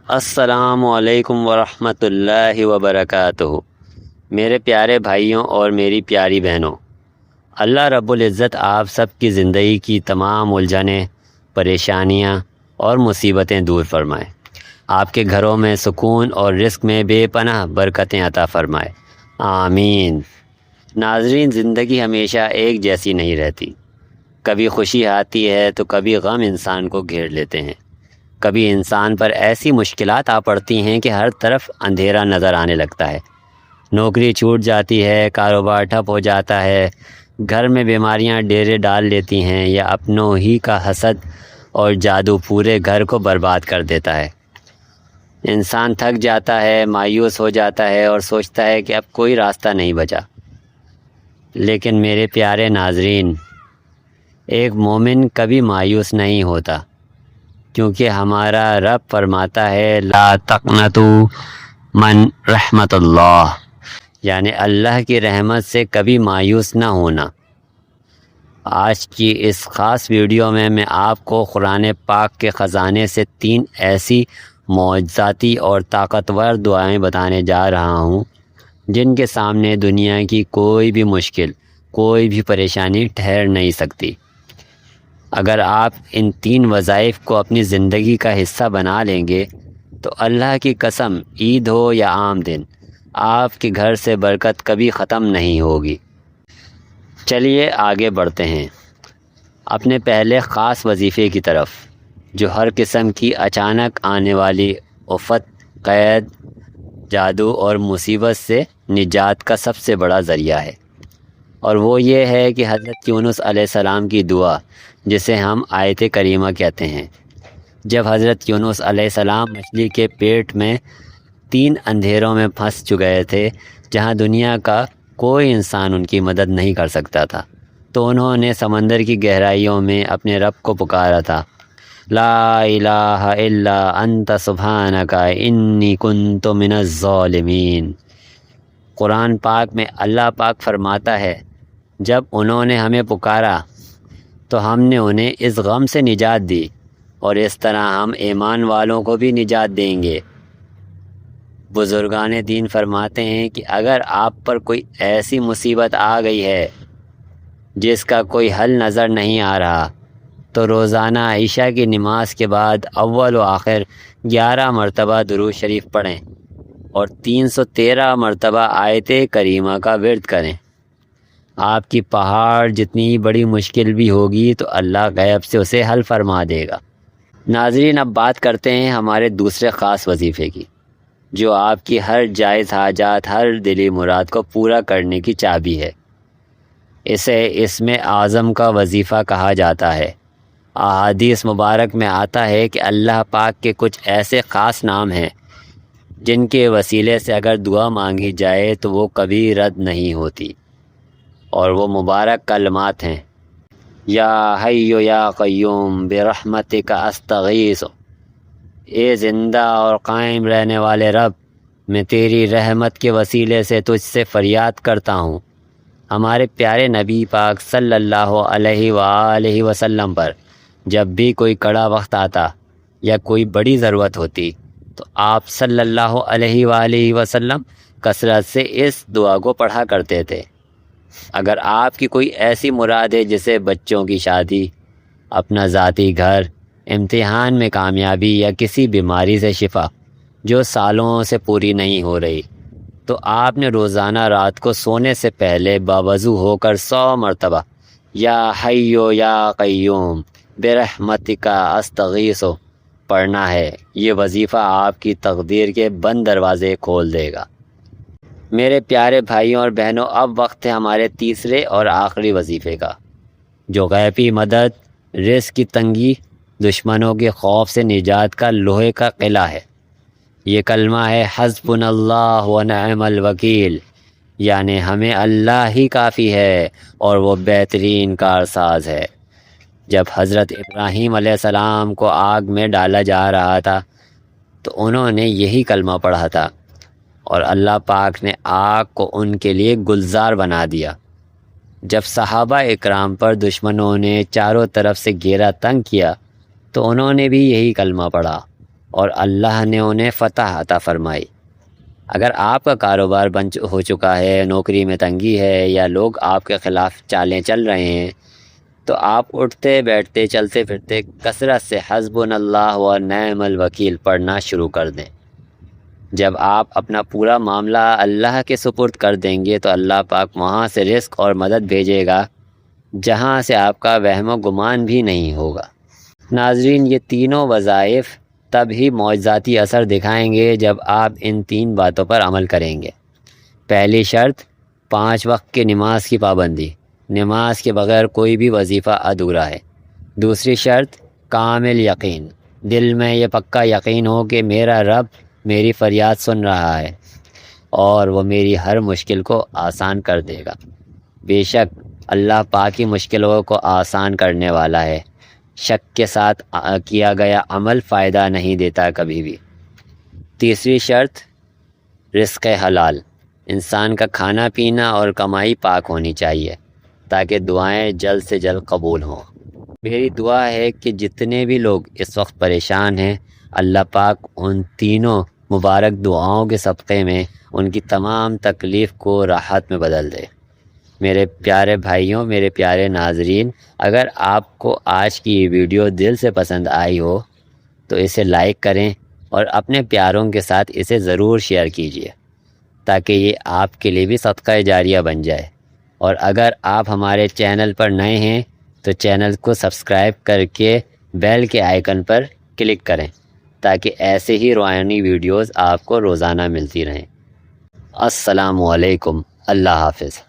السلام علیکم ورحمۃ اللہ وبرکاتہ۔ میرے پیارے بھائیوں اور میری پیاری بہنوں، اللہ رب العزت آپ سب کی زندگی کی تمام الجھنیں، پریشانیاں اور مصیبتیں دور فرمائے، آپ کے گھروں میں سکون اور رزق میں بے پناہ برکتیں عطا فرمائے، آمین۔ ناظرین، زندگی ہمیشہ ایک جیسی نہیں رہتی، کبھی خوشی آتی ہے تو کبھی غم انسان کو گھیر لیتے ہیں، کبھی انسان پر ایسی مشکلات آ پڑتی ہیں کہ ہر طرف اندھیرا نظر آنے لگتا ہے، نوکری چھوٹ جاتی ہے، کاروبار ٹھپ ہو جاتا ہے، گھر میں بیماریاں ڈیرے ڈال لیتی ہیں، یا اپنوں ہی کا حسد اور جادو پورے گھر کو برباد کر دیتا ہے۔ انسان تھک جاتا ہے، مایوس ہو جاتا ہے اور سوچتا ہے کہ اب کوئی راستہ نہیں بچا۔ لیکن میرے پیارے ناظرین، ایک مومن کبھی مایوس نہیں ہوتا، کیونکہ ہمارا رب فرماتا ہے لا تقنطوا من رحمت اللہ، یعنی اللہ کی رحمت سے کبھی مایوس نہ ہونا۔ آج کی اس خاص ویڈیو میں آپ کو قرآن پاک کے خزانے سے 3 ایسی معجزاتی اور طاقتور دعائیں بتانے جا رہا ہوں جن کے سامنے دنیا کی کوئی بھی مشکل، کوئی بھی پریشانی ٹھہر نہیں سکتی۔ اگر آپ ان 3 وظائف کو اپنی زندگی کا حصہ بنا لیں گے تو اللہ کی قسم، عید ہو یا عام دن، آپ کے گھر سے برکت کبھی ختم نہیں ہوگی۔ چلیے آگے بڑھتے ہیں اپنے پہلے خاص وظیفے کی طرف، جو ہر قسم کی اچانک آنے والی آفت، قید، جادو اور مصیبت سے نجات کا سب سے بڑا ذریعہ ہے، اور وہ یہ ہے کہ حضرت یونس علیہ السلام کی دعا، جسے ہم آیت کریمہ کہتے ہیں۔ جب حضرت یونس علیہ السلام مچھلی کے پیٹ میں 3 اندھیروں میں پھنس چکے تھے، جہاں دنیا کا کوئی انسان ان کی مدد نہیں کر سکتا تھا، تو انہوں نے سمندر کی گہرائیوں میں اپنے رب کو پکارا تھا، لا الہ الا انت سبحانک انی کنت من الظالمین۔ قرآن پاک میں اللہ پاک فرماتا ہے، جب انہوں نے ہمیں پکارا تو ہم نے انہیں اس غم سے نجات دی، اور اس طرح ہم ایمان والوں کو بھی نجات دیں گے۔ بزرگان دین فرماتے ہیں کہ اگر آپ پر کوئی ایسی مصیبت آ گئی ہے جس کا کوئی حل نظر نہیں آ رہا، تو روزانہ عشاء کی نماز کے بعد اول و آخر 11 مرتبہ درود شریف پڑھیں اور 313 مرتبہ آیت کریمہ کا ورد کریں۔ آپ کی پہاڑ جتنی بڑی مشکل بھی ہوگی تو اللہ غیب سے اسے حل فرما دے گا۔ ناظرین، اب بات کرتے ہیں ہمارے دوسرے خاص وظیفے کی، جو آپ کی ہر جائز حاجات، ہر دلی مراد کو پورا کرنے کی چابی ہے۔ اسے اسم اعظم کا وظیفہ کہا جاتا ہے۔ احادیث مبارک میں آتا ہے کہ اللہ پاک کے کچھ ایسے خاص نام ہیں جن کے وسیلے سے اگر دعا مانگی جائے تو وہ کبھی رد نہیں ہوتی، اور وہ مبارک کلمات ہیں، یا حی یا قیوم برحمتک استغیث، اے زندہ اور قائم رہنے والے رب، میں تیری رحمت کے وسیلے سے تجھ سے فریاد کرتا ہوں۔ ہمارے پیارے نبی پاک صلی اللہ علیہ وآلہ وسلم پر جب بھی کوئی کڑا وقت آتا یا کوئی بڑی ضرورت ہوتی تو آپ صلی اللہ علیہ وآلہ وسلم کثرت سے اس دعا کو پڑھا کرتے تھے۔ اگر آپ کی کوئی ایسی مراد ہے، جیسے بچوں کی شادی، اپنا ذاتی گھر، امتحان میں کامیابی یا کسی بیماری سے شفا جو سالوں سے پوری نہیں ہو رہی، تو آپ نے روزانہ رات کو سونے سے پہلے باوضو ہو کر 100 مرتبہ یا حی یا قیوم برحمتک استغیث پڑھنا ہے۔ یہ وظیفہ آپ کی تقدیر کے بند دروازے کھول دے گا۔ میرے پیارے بھائیوں اور بہنوں، اب وقت ہے ہمارے تیسرے اور آخری وظیفے کا، جو غیبی مدد، رزق کی تنگی، دشمنوں کے خوف سے نجات کا لوہے کا قلعہ ہے۔ یہ کلمہ ہے حسبنا اللہ ونعم الوکیل، یعنی ہمیں اللہ ہی کافی ہے اور وہ بہترین کارساز ہے۔ جب حضرت ابراہیم علیہ السلام کو آگ میں ڈالا جا رہا تھا تو انہوں نے یہی کلمہ پڑھا تھا، اور اللہ پاک نے آگ کو ان کے لیے گلزار بنا دیا۔ جب صحابہ اکرام پر دشمنوں نے چاروں طرف سے گھیرا تنگ کیا تو انہوں نے بھی یہی کلمہ پڑھا، اور اللہ نے انہیں فتح عطا فرمائی۔ اگر آپ کا کاروبار ہو چکا ہے، نوکری میں تنگی ہے، یا لوگ آپ کے خلاف چالیں چل رہے ہیں، تو آپ اٹھتے بیٹھتے چلتے پھرتے کثرت سے حسبنا اللہ و نعم الوکیل پڑھنا شروع کر دیں۔ جب آپ اپنا پورا معاملہ اللہ کے سپرد کر دیں گے تو اللہ پاک وہاں سے رزق اور مدد بھیجے گا جہاں سے آپ کا وہم و گمان بھی نہیں ہوگا۔ ناظرین، یہ تینوں وظائف تب ہی معجزاتی اثر دکھائیں گے جب آپ ان 3 باتوں پر عمل کریں گے۔ پہلی شرط 5 وقت کی نماز کی پابندی، نماز کے بغیر کوئی بھی وظیفہ ادھورا ہے۔ دوسری شرط کامل یقین، دل میں یہ پکا یقین ہو کہ میرا رب میری فریاد سن رہا ہے اور وہ میری ہر مشکل کو آسان کر دے گا۔ بے شک اللہ پاک ہی مشکلوں کو آسان کرنے والا ہے۔ شک کے ساتھ کیا گیا عمل فائدہ نہیں دیتا کبھی بھی۔ تیسری شرط رزق حلال، انسان کا کھانا پینا اور کمائی پاک ہونی چاہیے تاکہ دعائیں جلد سے جلد قبول ہوں۔ میری دعا ہے کہ جتنے بھی لوگ اس وقت پریشان ہیں، اللہ پاک ان تینوں مبارک دعاؤں کے صدقے میں ان کی تمام تکلیف کو راحت میں بدل دے۔ میرے پیارے بھائیوں، میرے پیارے ناظرین، اگر آپ کو آج کی یہ ویڈیو دل سے پسند آئی ہو تو اسے لائک کریں اور اپنے پیاروں کے ساتھ اسے ضرور شیئر کیجیے تاکہ یہ آپ کے لیے بھی صدقہ جاریہ بن جائے۔ اور اگر آپ ہمارے چینل پر نئے ہیں تو چینل کو سبسکرائب کر کے بیل کے آئیکن پر کلک کریں تاکہ ایسے ہی روحانی ویڈیوز آپ کو روزانہ ملتی رہیں۔ السلام علیکم، اللہ حافظ۔